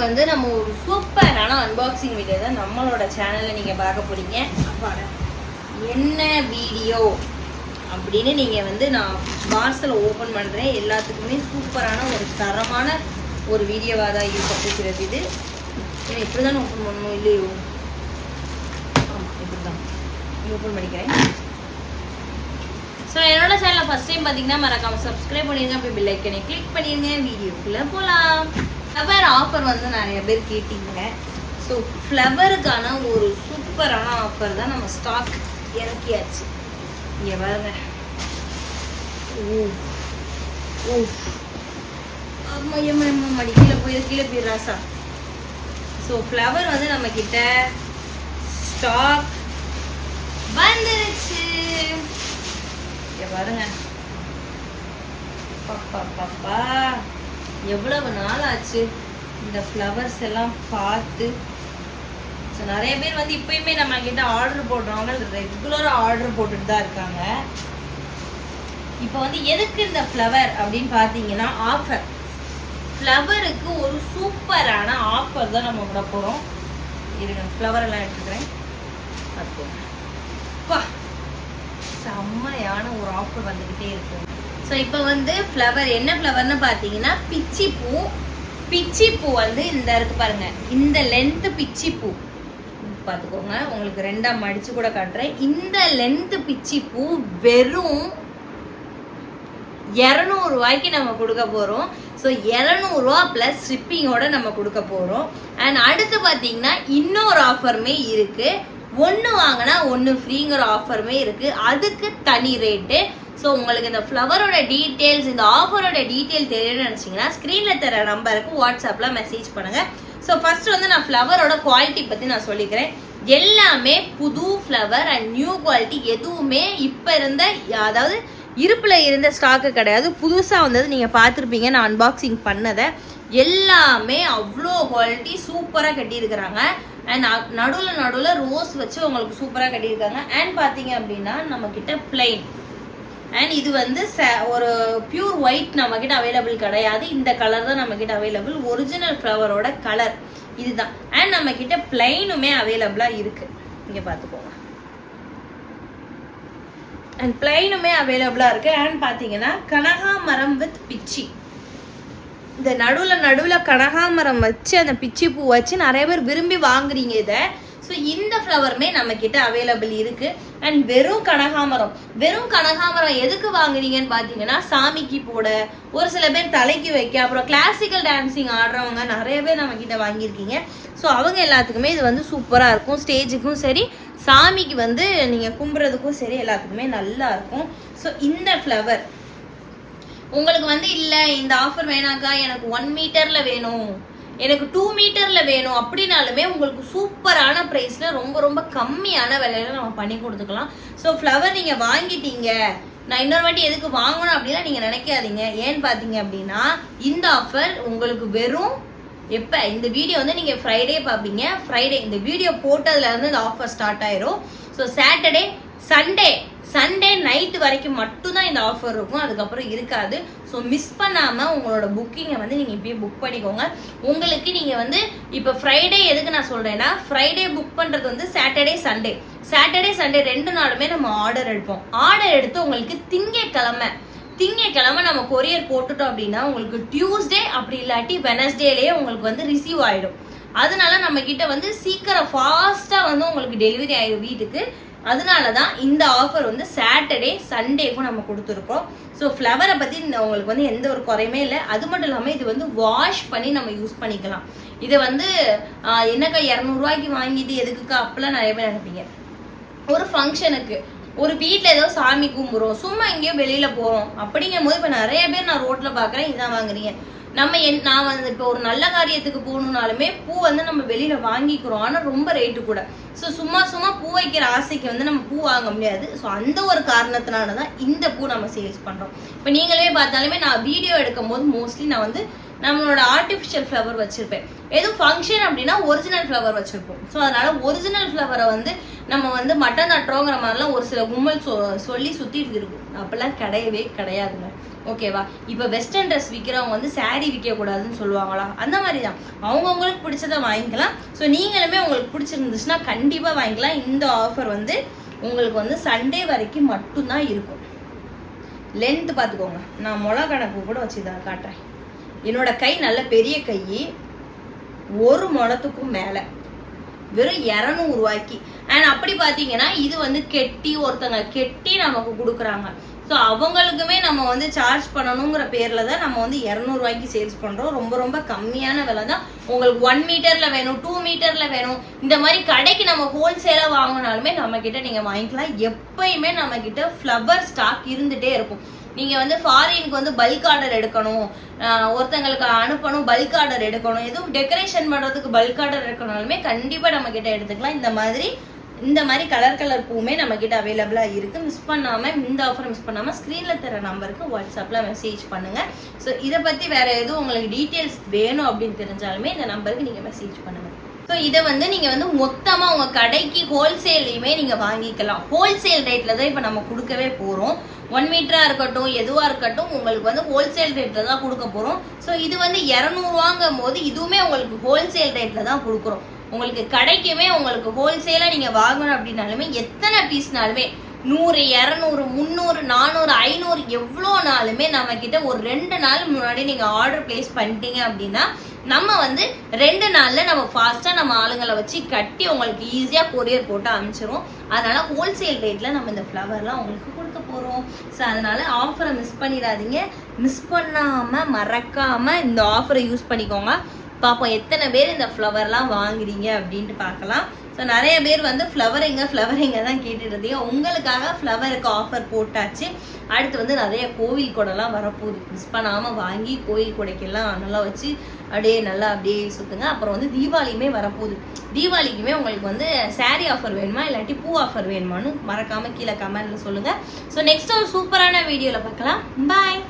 வந்து நம்ம ஒரு சூப்பரான அன்பாக்சிங் வீடியோ தான் நம்மளோட சேனலில் நீங்கள் பார்க்க போறீங்க. என்ன வீடியோ அப்படின்னு நீங்கள் வந்து நான் பார்சலை ஓப்பன் பண்ணுறேன். எல்லாத்துக்குமே சூப்பரான ஒரு தரமான ஒரு வீடியோவாக தான் இருக்கிறது. இது இப்படி தானே ஓப்பன் பண்ணணும் இல்லையோ? ஆமாம், இப்படி தான் ஓப்பன் பண்ணிக்கிறேன். ஸோ என்னோட சேனலில் ஃபஸ்ட் டைம் பார்த்தீங்கன்னா மறக்காமல் சப்ஸ்கிரைப் பண்ணிடுங்க, அப்படி பெல் ஐக்கனை கிளிக் பண்ணிடுங்க. வீடியோக்குள்ளே போகலாம். ஃப்ளவர் ஆஃபர் வந்து நிறைய பேர் கேட்டிங்க. ஸோ ஃப்ளவருக்கான ஒரு சூப்பரான ஆஃபர் தான் நம்ம ஸ்டாக் இறக்கியாச்சு. இங்கே பாருங்க. மடி கீழே போயிடுறாசா. ஸோ ஃப்ளவர் வந்து நம்ம கிட்ட ஸ்டாக் வந்துருச்சு. இங்கே பாருங்க. பாப்பா எவ்வளவு நாள் ஆச்சு இந்த ஃப்ளவர்ஸ் எல்லாம் பார்த்து. ஸோ நிறைய பேர் வந்து இப்பயுமே நம்ம கிட்ட ஆர்டர் போடுறவங்க ரெகுலராக ஆர்டர் போட்டுட்டு தான் இருக்காங்க. இப்போ வந்து எதுக்கு இந்த ஃப்ளவர் அப்படின்னு பார்த்தீங்கன்னா ஆஃபர். ஃப்ளவருக்கு ஒரு சூப்பரான ஆஃபர் தான் நம்ம விட போகிறோம். இருங்க, ஃப்ளவர் எல்லாம் எடுத்துக்கிறேன். பார்த்துக்கோங்க. செம்மையான ஒரு ஆஃபர் வந்துக்கிட்டே இருக்கும். ஸோ இப்போ வந்து ஃப்ளவர் என்ன ஃப்ளவர்னு பார்த்தீங்கன்னா பிச்சிப்பூ. பிச்சிப்பூ வந்து இந்த இருக்கு பாருங்க, இந்த லென்த்து பிச்சிப்பூ பார்த்துக்கோங்க. உங்களுக்கு ரெண்டாக மடித்து கூட காட்டுறேன். இந்த லென்த்து பிச்சிப்பூ வெறும் 200 ரூபாய்க்கு நம்ம கொடுக்க போகிறோம். ஸோ 200 ரூபா ப்ளஸ் ஷிப்பிங்கோட நம்ம கொடுக்க போகிறோம். அண்ட் அடுத்து பார்த்தீங்கன்னா இன்னொரு ஆஃபருமே இருக்குது. ஒன்று வாங்கினா ஒன்று ஃப்ரீங்கிற ஆஃபருமே இருக்குது. அதுக்கு தனி ரேட்டு. ஸோ உங்களுக்கு இந்த ஃப்ளவரோட டீட்டெயில்ஸ், இந்த ஆஃபரோட டீட்டெயில் தெரியணும்னு நினச்சிங்கன்னா ஸ்க்ரீனில் தர நம்பருக்கு வாட்ஸ்அப்பில் மெசேஜ் பண்ணுங்கள். ஸோ ஃபர்ஸ்ட் வந்து நான் ஃப்ளவரோட குவாலிட்டி பற்றி நான் சொல்லிக்கிறேன். எல்லாமே புது ஃப்ளவர் அண்ட் நியூ குவாலிட்டி. எதுவுமே இப்போ இருந்த, அதாவது இருப்பில் இருந்த ஸ்டாக்கு கிடையாது. புதுசாக வந்தது நீங்கள் பார்த்துருப்பீங்க நான் அன்பாக்சிங் பண்ணதை. எல்லாமே அவ்வளோ குவாலிட்டி சூப்பராக கட்டியிருக்கிறாங்க. அண்ட் நடுவில் ரோஸ் வச்சு உங்களுக்கு சூப்பராக கட்டியிருக்காங்க. அண்ட் பார்த்தீங்க அப்படின்னா நம்மக்கிட்ட பிளைன். அண்ட் இது வந்து ஒரு பியூர் ஒயிட் நம்மக்கிட்ட அவைலபிள் கிடையாது. இந்த கலர் தான் நம்மக்கிட்ட அவைலபிள். ஒரிஜினல் ஃப்ளவரோட கலர் இதுதான். அண்ட் நம்மக்கிட்ட பிளைனுமே அவைலபிளாக இருக்குது. இங்கே பார்த்துக்கோங்க. அண்ட் பிளைனுமே அவைலபிளாக இருக்குது. அண்ட் பார்த்தீங்கன்னா கனகாமரம் வித் பிச்சி. இந்த நடுவில் கனகாமரம் வச்சு அந்த பிச்சி பூ வச்சு நிறைய பேர் விரும்பி வாங்குறீங்க இதை. ஸோ இந்த ஃப்ளவருமே நம்மக்கிட்ட அவைலபிள் இருக்குது. அண்ட் வெறும் கனகாமரம் எதுக்கு வாங்குறீங்கன்னு பார்த்தீங்கன்னா சாமிக்கு போட, ஒரு சில பேர் தலைக்கு வைக்க, அப்புறம் கிளாசிக்கல் டான்ஸிங் ஆடுறவங்க நிறைய பேர் நம்மக்கிட்ட வாங்கியிருக்கீங்க. ஸோ அவங்க எல்லாத்துக்குமே இது வந்து சூப்பராக இருக்கும். ஸ்டேஜுக்கும் சரி, சாமிக்கு வந்து நீங்கள் கும்புறதுக்கும் சரி, எல்லாத்துக்குமே நல்லா இருக்கும். ஸோ இந்த ஃப்ளவர் உங்களுக்கு வந்து இல்லை இந்த ஆஃபர் வேணாக்கா, எனக்கு 1 மீட்டரில் வேணும், எனக்கு 2 மீட்டரில் வேணும் அப்படின்னாலுமே உங்களுக்கு சூப்பரான ப்ரைஸில் ரொம்ப ரொம்ப கம்மியான விலையில நம்ம பண்ணி கொடுத்துக்கலாம். ஸோ ஃப்ளவர் நீங்கள் வாங்கிட்டீங்க, நான் இன்னொரு வாட்டி எதுக்கு வாங்கணும் அப்படிலாம் நீங்கள் நினைக்காதீங்க. ஏன்னு பார்த்தீங்க அப்படின்னா இந்த ஆஃபர் உங்களுக்கு வெறும் எப்போ, இந்த வீடியோ வந்து நீங்கள் ஃப்ரைடே பார்ப்பீங்க. ஃப்ரைடே இந்த வீடியோ போட்டதுலேருந்து இந்த ஆஃபர் ஸ்டார்ட் ஆயிரும். ஸோ சாட்டர்டே சண்டே நைட்டு வரைக்கும் மட்டும்தான் இந்த ஆஃபர் இருக்கும். அதுக்கப்புறம் இருக்காது. ஸோ மிஸ் பண்ணாமல் உங்களோட புக்கிங்கை வந்து நீங்கள் இப்பயே புக் பண்ணிக்கோங்க. உங்களுக்கு நீங்கள் வந்து இப்போ ஃப்ரைடே எதுக்கு நான் சொல்கிறேன்னா, ஃப்ரைடே புக் பண்ணுறது வந்து சாட்டர்டே சண்டே 2 நாளுமே நம்ம ஆர்டர் எடுப்போம். ஆர்டர் எடுத்து உங்களுக்கு திங்கக்கிழமை நம்ம கொரியர் போட்டுட்டோம் அப்படின்னா உங்களுக்கு டியூஸ்டே அப்படி இல்லாட்டி வெனஸ்டேலேயே உங்களுக்கு வந்து ரிசீவ் ஆகிடும். அதனால நம்ம கிட்ட வந்து சீக்கிரம் ஃபாஸ்ட்டாக வந்து உங்களுக்கு டெலிவரி ஆகிடும் வீட்டுக்கு. அதனால தான் இந்த ஆஃபர் வந்து சாட்டர்டே சண்டேக்கும் நம்ம கொடுத்துருக்கோம். ஸோ ஃப்ளவரை பற்றி உங்களுக்கு வந்து எந்த ஒரு குறையுமே இல்லை. அது மட்டும் இல்லாமல் இது வந்து வாஷ் பண்ணி நம்ம யூஸ் பண்ணிக்கலாம். இதை வந்து என்னக்கா 200 ரூபாய்க்கு வாங்கிட்டு எதுக்குக்கா அப்பெல்லாம் நிறைய பேர் நினைப்பீங்க. ஒரு ஃபங்க்ஷனுக்கு, ஒரு வீட்டில் ஏதோ சாமி கும்பிட்றோம், சும்மா எங்கேயோ வெளியில் போகிறோம் அப்படிங்கும் போது இப்போ நிறைய பேர் நான் ரோட்டில் பார்க்குறேன் இதான் வாங்குறீங்க. நான் வந்து இப்போ ஒரு நல்ல காரியத்துக்கு போகணுன்னாலுமே பூ வந்து நம்ம வெளியில் வாங்கிக்கிறோம். ஆனால் ரொம்ப ரேட்டு கூட. ஸோ சும்மா பூ வைக்கிற ஆசைக்கு வந்து நம்ம பூ வாங்க முடியாது. ஸோ அந்த ஒரு காரணத்தினால தான் இந்த பூ நம்ம சேல்ஸ் பண்ணுறோம். இப்போ நீங்களே பார்த்தாலுமே நான் வீடியோ எடுக்கும் போது மோஸ்ட்லி நான் வந்து நம்மளோட ஆர்டிஃபிஷியல் ஃப்ளவர் வச்சுருப்பேன். எதுவும் ஃபங்க்ஷன் அப்படின்னா ஒரிஜினல் ஃப்ளவர் வச்சுருப்போம். ஸோ அதனால் ஒரிஜினல் ஃப்ளவரை வந்து நம்ம வந்து மட்டன் நட்டுறோங்கிற மாதிரிலாம் ஒரு சில கும்பல் சொல்லி சுற்றிட்டு இருக்கும். அப்போல்லாம் கிடையவே கிடையாதுங்க. ஓகேவா? இப்போ வெஸ்டர்ன் ட்ரெஸ் விற்கிறவங்க வந்து சாரீ விற்கக்கூடாதுன்னு சொல்லுவாங்களா? அந்த மாதிரி தான் அவங்கவுங்களுக்கு பிடிச்சதை வாங்கிக்கலாம். ஸோ நீங்களுமே உங்களுக்கு பிடிச்சிருந்துச்சுன்னா கண்டிப்பாக வாங்கிக்கலாம். இந்த ஆஃபர் வந்து உங்களுக்கு வந்து சண்டே வரைக்கும் மட்டும்தான் இருக்கும். லென்த் பார்த்துக்கோங்க. நான் முளை கணக்கு கூட வச்சு இதை காட்டுறேன். என்னோட கை நல்ல பெரிய கை, ஒரு முளத்துக்கும் மேலே வெறும் 200 ரூபாய்க்கு. அண்ட் அப்படி பார்த்தீங்கன்னா இது வந்து கெட்டி ஒருத்தங்க கெட்டி நமக்கு கொடுக்குறாங்க. ஸோ அவங்களுக்குமே நம்ம வந்து சார்ஜ் பண்ணணுங்கிற பேரில் தான் நம்ம வந்து 200 ரூபாய்க்கு சேல்ஸ் பண்ணுறோம். ரொம்ப ரொம்ப கம்மியான விலை தான். உங்களுக்கு 1 மீட்டரில் வேணும், 2 மீட்டரில் வேணும், இந்த மாதிரி கடைக்கு நம்ம ஹோல்சேலாக வாங்கினாலுமே நம்மக்கிட்ட நீங்கள் வாங்கிக்கலாம். எப்பயுமே நம்மக்கிட்ட ஃப்ளவர் ஸ்டாக் இருந்துகிட்டே இருக்கும். நீங்கள் வந்து ஃபாரினுக்கு வந்து பல்க் ஆர்டர் எடுக்கணும், ஒருத்தங்களுக்கு அனுப்பணும், பல்க் ஆர்டர் எடுக்கணும், எதுவும் டெக்கரேஷன் பண்ணுறதுக்கு பல்க் ஆர்டர் எடுக்கணும்னாலுமே கண்டிப்பாக நம்மக்கிட்ட எடுத்துக்கலாம். இந்த மாதிரி கலர் பூவுமே நம்மக்கிட்ட அவைலபிளாக இருக்குது. மிஸ் பண்ணாமல் இந்த ஆஃபரை மிஸ் பண்ணாமல் ஸ்க்ரீனில் தர நம்பருக்கு வாட்ஸ்அப்பில் மெசேஜ் பண்ணுங்கள். ஸோ இதை பற்றி வேறு எதுவும் உங்களுக்கு டீட்டெயில்ஸ் வேணும் அப்படின்னு தெரிஞ்சாலுமே இந்த நம்பருக்கு நீங்கள் மெசேஜ் பண்ணுங்கள். ஸோ இதை வந்து நீங்கள் வந்து மொத்தமாக உங்கள் கடைக்கு ஹோல்சேல்லையுமே நீங்கள் வாங்கிக்கலாம். ஹோல்சேல் ரேட்டில் தான் இப்போ நம்ம கொடுக்கவே போகிறோம். 1 மீட்டராக இருக்கட்டும், எதுவாக இருக்கட்டும், உங்களுக்கு வந்து ஹோல்சேல் ரேட்டில் தான் கொடுக்க போகிறோம். ஸோ இது வந்து 200 ரூபாங்கும் போது இதுவுமே உங்களுக்கு ஹோல்சேல் ரேட்டில் தான் கொடுக்குறோம். உங்களுக்கு கடைக்குமே உங்களுக்கு ஹோல்சேலாக நீங்கள் வாங்கணும் அப்படின்னாலுமே எத்தனை பீஸ்னாலுமே 100, 200, 300, 400, 500 எவ்வளோ நாளுமே நம்மக்கிட்ட ஒரு 2 நாள் முன்னாடி நீங்கள் ஆர்டர் பிளேஸ் பண்ணிட்டீங்க அப்படின்னா நம்ம வந்து 2 நாளில் நம்ம ஃபாஸ்ட்டாக நம்ம ஆளுங்களை வச்சு கட்டி உங்களுக்கு ஈஸியாக கொரியர் போட்டு அனுப்பிச்சிரும். அதனால ஹோல்சேல் ரேட்டில் நம்ம இந்த ஃப்ளவர்லாம் உங்களுக்கு கொடுக்க போகிறோம். ஸோ அதனால ஆஃபரை மிஸ் பண்ணிடாதீங்க. மிஸ் பண்ணாமல் மறக்காமல் இந்த ஆஃபரை யூஸ் பண்ணிக்கோங்க. பார்ப்போம் எத்தனை பேர் இந்த ஃப்ளவர்லாம் வாங்குறீங்க அப்படின்ட்டு பார்க்கலாம். ஸோ நிறைய பேர் வந்து ஃப்ளவர் எங்கே தான் கேட்டுட்டு இருந்தீங்க. உங்களுக்காக ஃப்ளவருக்கு ஆஃபர் போட்டாச்சு. அடுத்து வந்து நிறைய கோவில் கொடைலாம் வரப்போகுது. மிஸ் பண்ணாமல் வாங்கி கோவில் கொடைக்கெல்லாம் நல்லா வச்சு அப்படியே சுற்றுங்க. அப்புறம் வந்து தீபாவளியுமே வரப்போகுது. தீபாவளிக்குமே உங்களுக்கு வந்து சாரீ ஆஃபர் வேணுமா இல்லாட்டி பூ ஆஃபர் வேணுமான்னு மறக்காமல் கீழே கமெண்ட்டில் சொல்லுங்கள். ஸோ நெக்ஸ்ட் ஒரு சூப்பரான வீடியோவில் பார்க்கலாம். பாய்.